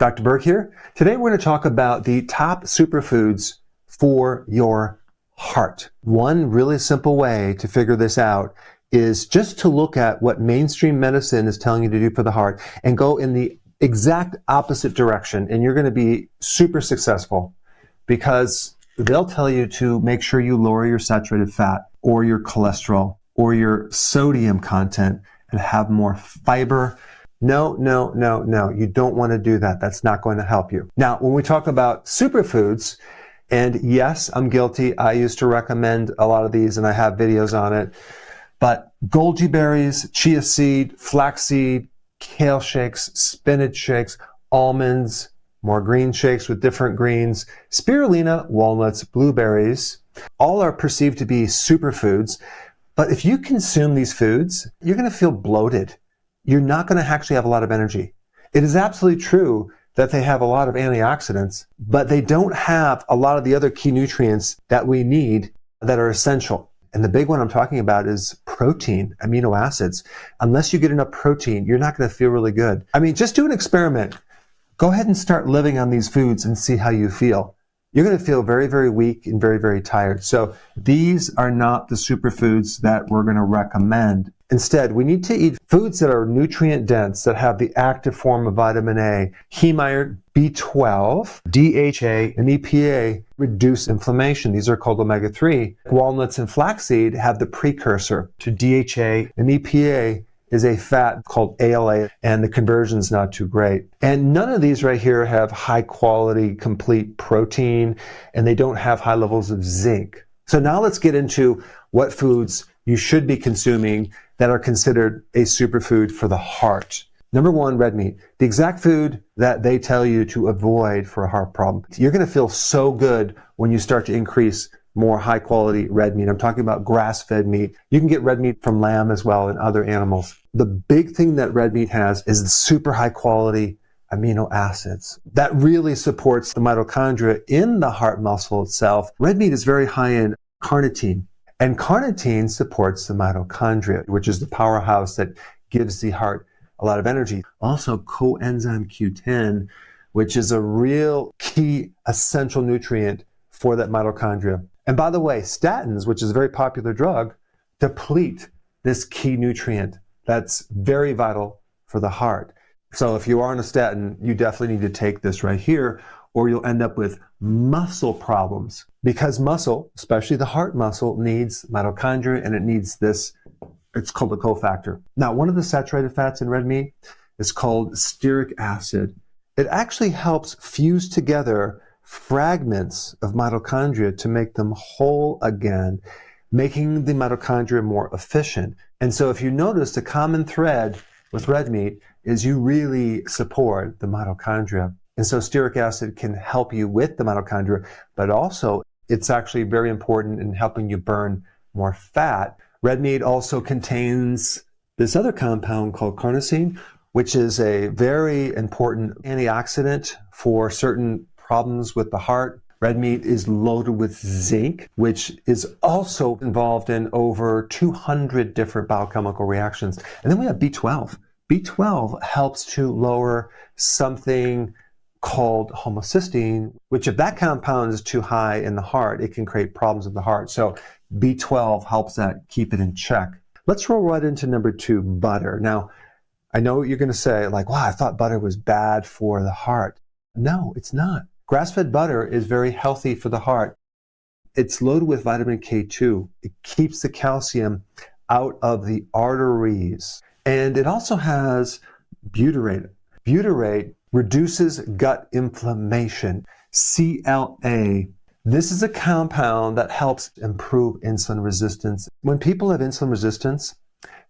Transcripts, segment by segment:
Dr. Berg here. Today we're going to talk about the top superfoods for your heart. One really simple way to figure this out is just to look at what mainstream medicine is telling you to do for the heart and go in the exact opposite direction, and you're going to be super successful because they'll tell you to make sure you lower your saturated fat or your cholesterol or your sodium content and have more fiber. No. You don't want to do that. That's not going to help you. Now, when we talk about superfoods, and yes, I'm guilty. I used to recommend a lot of these and I have videos on it. But goji berries, chia seed, flaxseed, kale shakes, spinach shakes, almonds, more green shakes with different greens, spirulina, walnuts, blueberries, all are perceived to be superfoods. But if you consume these foods, you're going to feel bloated. You're not going to actually have a lot of energy. It is absolutely true that they have a lot of antioxidants, but they don't have a lot of the other key nutrients that we need that are essential. And the big one I'm talking about is protein, amino acids. Unless you get enough protein, you're not going to feel really good. I mean, just do an experiment. Go ahead and start living on these foods and see how you feel. You're going to feel very, very weak and very, very tired. So these are not the superfoods that we're going to recommend. Instead, we need to eat foods that are nutrient dense, that have the active form of vitamin A, heme iron, B12, DHA, and EPA reduce inflammation. These are called omega-3. Walnuts and flaxseed have the precursor to DHA, and EPA is a fat called ALA, and the conversion is not too great. And none of these right here have high quality, complete protein, and they don't have high levels of zinc. So now let's get into what foods you should be consuming that are considered a superfood for the heart. Number one, red meat. The exact food that they tell you to avoid for a heart problem. You're going to feel so good when you start to increase more high quality red meat. I'm talking about grass-fed meat. You can get red meat from lamb as well and other animals. The big thing that red meat has is the super high quality amino acids. That really supports the mitochondria in the heart muscle itself. Red meat is very high in carnitine. And carnitine supports the mitochondria, which is the powerhouse that gives the heart a lot of energy. Also, coenzyme Q10, which is a real key essential nutrient for that mitochondria. And by the way, statins, which is a very popular drug, deplete this key nutrient that's very vital for the heart. So if you are on a statin, you definitely need to take this right here, or you'll end up with muscle problems. Because muscle, especially the heart muscle, needs mitochondria and it needs this, it's called a cofactor. Now, one of the saturated fats in red meat is called stearic acid. It actually helps fuse together fragments of mitochondria to make them whole again, making the mitochondria more efficient. And so if you notice, the common thread with red meat is you really support the mitochondria. And so stearic acid can help you with the mitochondria, but also it's actually very important in helping you burn more fat. Red meat also contains this other compound called carnosine, which is a very important antioxidant for certain problems with the heart. Red meat is loaded with zinc, which is also involved in over 200 different biochemical reactions. And then we have B12. B12 helps to lower something called homocysteine, which if that compound is too high in the heart, it can create problems with the heart. So B12 helps that keep it in check. Let's roll right into number two, butter. Now, I know what you're going to say, like, wow, I thought butter was bad for the heart. No, it's not. Grass-fed butter is very healthy for the heart. It's loaded with vitamin K2. It keeps the calcium out of the arteries. And it also has butyrate. Butyrate reduces gut inflammation. CLA. This is a compound that helps improve insulin resistance. When people have insulin resistance,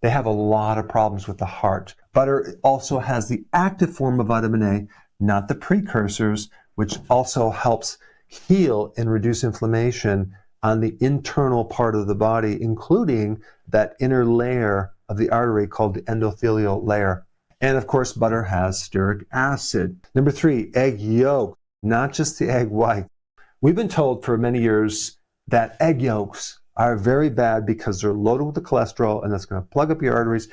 they have a lot of problems with the heart. Butter also has the active form of vitamin A, not the precursors, which also helps heal and reduce inflammation on the internal part of the body, including that inner layer of the artery called the endothelial layer. And of course, butter has stearic acid. Number three, egg yolk, not just the egg white. We've been told for many years that egg yolks are very bad because they're loaded with the cholesterol and that's going to plug up your arteries.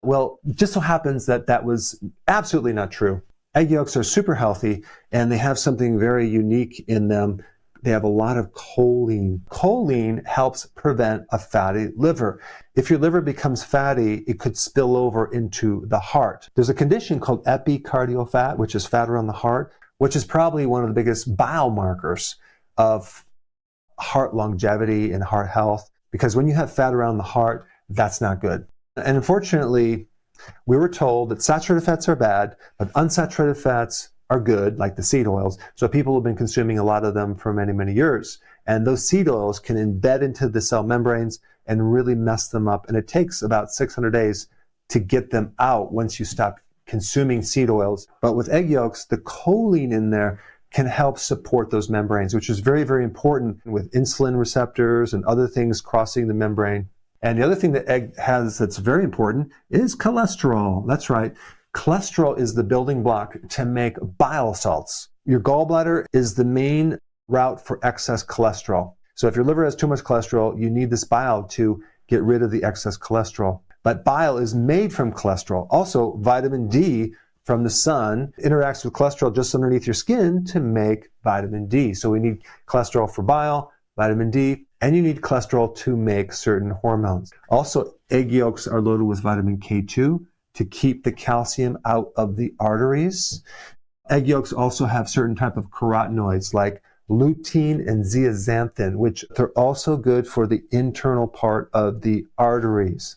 Well, it just so happens that that was absolutely not true. Egg yolks are super healthy, and they have something very unique in them. They have a lot of choline. Choline helps prevent a fatty liver. If your liver becomes fatty, it could spill over into the heart. There's a condition called epicardial fat, which is fat around the heart, which is probably one of the biggest biomarkers of heart longevity and heart health, because when you have fat around the heart, that's not good. And unfortunately, we were told that saturated fats are bad, but unsaturated fats are good, like the seed oils. So people have been consuming a lot of them for many, many years. And those seed oils can embed into the cell membranes and really mess them up. And it takes about 600 days to get them out once you stop consuming seed oils. But with egg yolks, the choline in there can help support those membranes, which is very, very important with insulin receptors and other things crossing the membrane. And the other thing that egg has that's very important is cholesterol. That's right. Cholesterol is the building block to make bile salts. Your gallbladder is the main route for excess cholesterol. So if your liver has too much cholesterol, you need this bile to get rid of the excess cholesterol. But bile is made from cholesterol. Also, vitamin D from the sun interacts with cholesterol just underneath your skin to make vitamin D. So we need cholesterol for bile, vitamin D, and you need cholesterol to make certain hormones. Also, egg yolks are loaded with vitamin K2 to keep the calcium out of the arteries. Egg yolks also have certain type of carotenoids like lutein and zeaxanthin, which they're also good for the internal part of the arteries.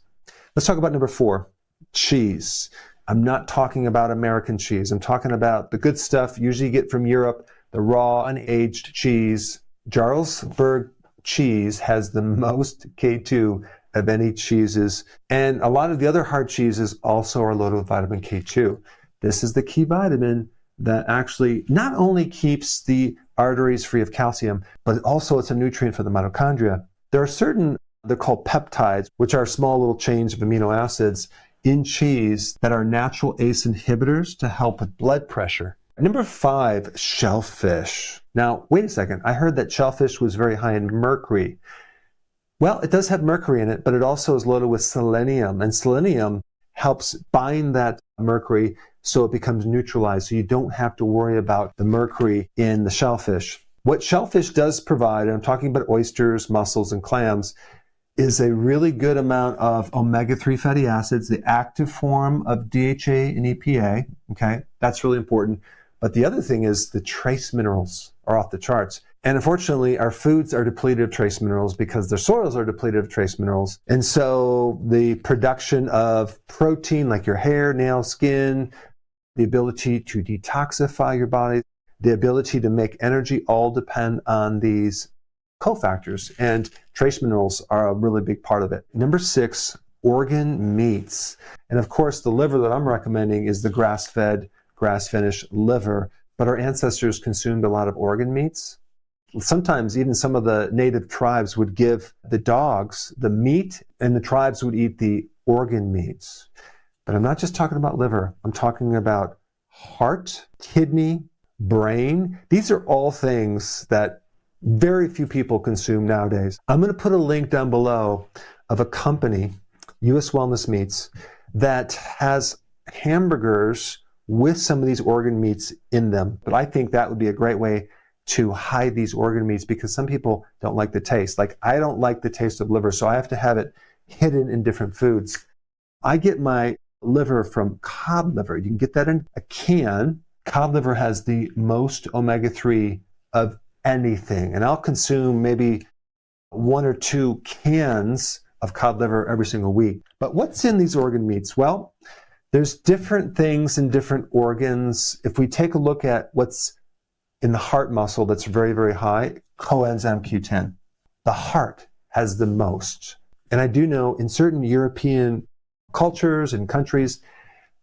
Let's talk about number 4, cheese. I'm not talking about American cheese. I'm talking about the good stuff you usually get from Europe, the raw, unaged cheese. Jarlsberg cheese has the most K2 of any cheeses, and a lot of the other hard cheeses also are loaded with vitamin K2. This is the key vitamin that actually not only keeps the arteries free of calcium, but also it's a nutrient for the mitochondria. There are certain, they're called peptides, which are small little chains of amino acids in cheese that are natural ACE inhibitors to help with blood pressure. Number 5, shellfish. Now, wait a second. I heard that shellfish was very high in mercury. Well, it does have mercury in it, but it also is loaded with selenium, and selenium helps bind that mercury so it becomes neutralized, so you don't have to worry about the mercury in the shellfish. What shellfish does provide, and I'm talking about oysters, mussels, and clams, is a really good amount of omega-3 fatty acids, the active form of DHA and EPA, okay? That's really important. But the other thing is the trace minerals are off the charts. And unfortunately, our foods are depleted of trace minerals because their soils are depleted of trace minerals. And so the production of protein, like your hair, nails, skin, the ability to detoxify your body, the ability to make energy all depend on these cofactors, and trace minerals are a really big part of it. Number 6, organ meats. And of course, the liver that I'm recommending is the grass-fed, grass-finished liver, but our ancestors consumed a lot of organ meats. Sometimes even some of the native tribes would give the dogs the meat, and the tribes would eat the organ meats. But I'm not just talking about liver. I'm talking about heart, kidney, brain. These are all things that very few people consume nowadays. I'm going to put a link down below of a company, US Wellness Meats, that has hamburgers with some of these organ meats in them. But I think that would be a great way to hide these organ meats, because some people don't like the taste. Like, I don't like the taste of liver, so I have to have it hidden in different foods. I get my liver from cod liver. You can get that in a can. Cod liver has the most omega-3 of anything, and I'll consume maybe 1 or 2 cans of cod liver every single week. But what's in these organ meats? Well, there's different things in different organs. If we take a look at what's in the heart muscle that's very, very high, coenzyme Q10. The heart has the most. And I do know in certain European cultures and countries,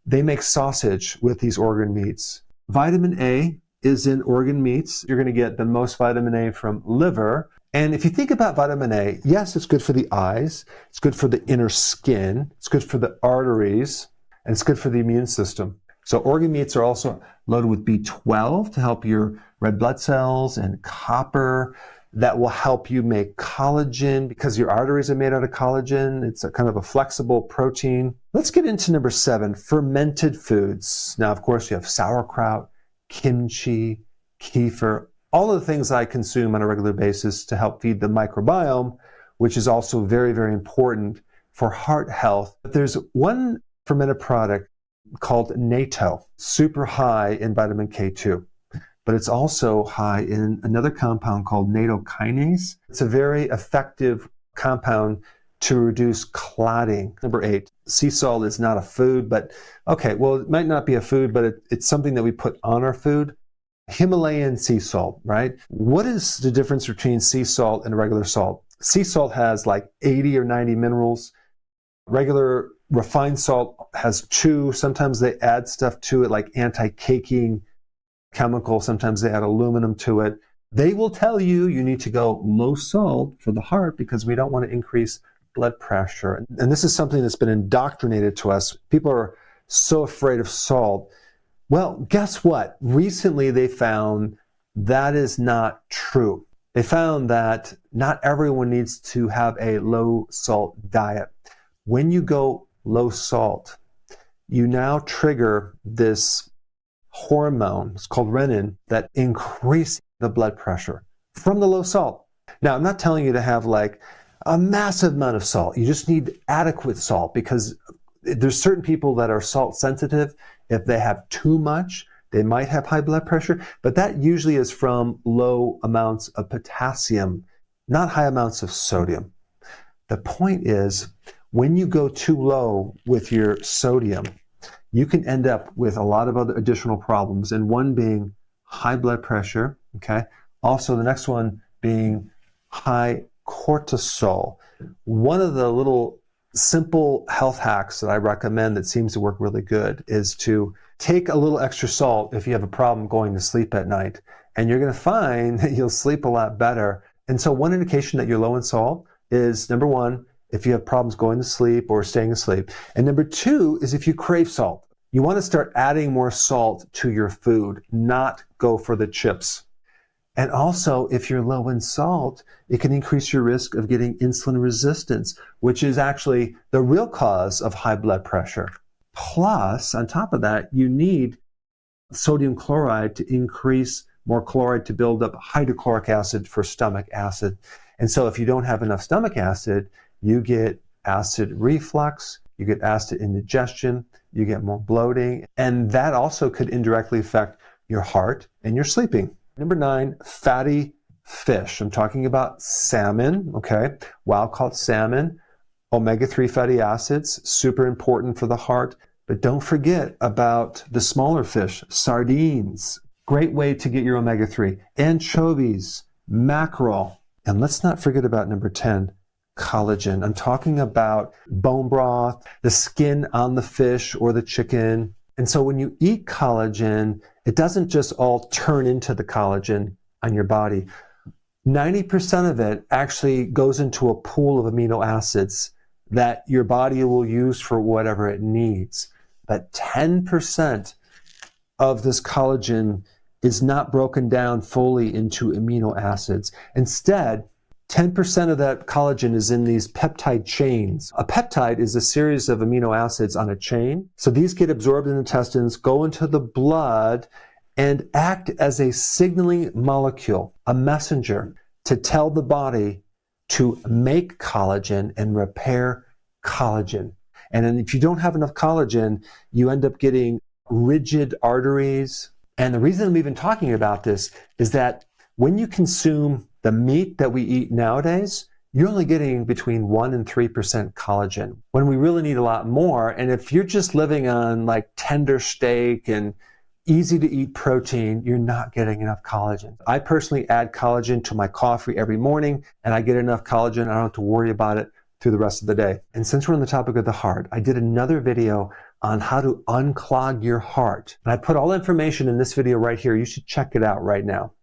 they make sausage with these organ meats. Vitamin A is in organ meats. You're going to get the most vitamin A from liver. And if you think about vitamin A, yes, it's good for the eyes, it's good for the inner skin, it's good for the arteries, and it's good for the immune system. So organ meats are also loaded with B12 to help your red blood cells, and copper, that will help you make collagen because your arteries are made out of collagen. It's a kind of a flexible protein. Let's get into number 7, fermented foods. Now, of course, you have sauerkraut, kimchi, kefir, all of the things I consume on a regular basis to help feed the microbiome, which is also very, very important for heart health. But there's one fermented product called natto, super high in vitamin K2. But it's also high in another compound called nattokinase. It's a very effective compound to reduce clotting. Number 8, sea salt is not a food, but okay, well, it might not be a food, but it's something that we put on our food. Himalayan sea salt, right? What is the difference between sea salt and regular salt? Sea salt has like 80 or 90 minerals. Regular refined salt has 2. Sometimes they add stuff to it like anti-caking chemical. Sometimes they add aluminum to it. They will tell you you need to go low salt for the heart because we don't want to increase blood pressure. And this is something that's been indoctrinated to us. People are so afraid of salt. Well, guess what? Recently they found that is not true. They found that not everyone needs to have a low salt diet. When you go low salt, you now trigger this hormone, it's called renin, that increases the blood pressure from the low salt. Now, I'm not telling you to have like a massive amount of salt. You just need adequate salt because there's certain people that are salt sensitive. If they have too much, they might have high blood pressure, but that usually is from low amounts of potassium, not high amounts of sodium. The point is, when you go too low with your sodium, you can end up with a lot of other additional problems, and one being high blood pressure, okay? Also, the next one being high cortisol. One of the little simple health hacks that I recommend that seems to work really good is to take a little extra salt if you have a problem going to sleep at night, and you're going to find that you'll sleep a lot better. And so one indication that you're low in salt is, number 1, if you have problems going to sleep or staying asleep. And number 2 is if you crave salt. You want to start adding more salt to your food, not go for the chips. And also, if you're low in salt, it can increase your risk of getting insulin resistance, which is actually the real cause of high blood pressure. Plus, on top of that, you need sodium chloride to increase more chloride to build up hydrochloric acid for stomach acid. And so if you don't have enough stomach acid, you get acid reflux, you get acid indigestion, you get more bloating, and that also could indirectly affect your heart and your sleeping. Number 9, fatty fish. I'm talking about salmon, okay? Wild-caught salmon, omega-3 fatty acids, super important for the heart. But don't forget about the smaller fish, sardines. Great way to get your omega-3. Anchovies, mackerel. And let's not forget about number 10, collagen. I'm talking about bone broth, the skin on the fish or the chicken. And so when you eat collagen, it doesn't just all turn into the collagen on your body. 90% of it actually goes into a pool of amino acids that your body will use for whatever it needs. But 10% of this collagen is not broken down fully into amino acids. Instead, 10% of that collagen is in these peptide chains. A peptide is a series of amino acids on a chain. So these get absorbed in the intestines, go into the blood, and act as a signaling molecule, a messenger, to tell the body to make collagen and repair collagen. And then if you don't have enough collagen, you end up getting rigid arteries. And the reason I'm even talking about this is that when you consume the meat that we eat nowadays, you're only getting between 1% and 3% collagen, when we really need a lot more. And if you're just living on like tender steak and easy to eat protein, you're not getting enough collagen. I personally add collagen to my coffee every morning, and I get enough collagen. I don't have to worry about it through the rest of the day. And since we're on the topic of the heart, I did another video on how to unclog your heart. And I put all the information in this video right here. You should check it out right now.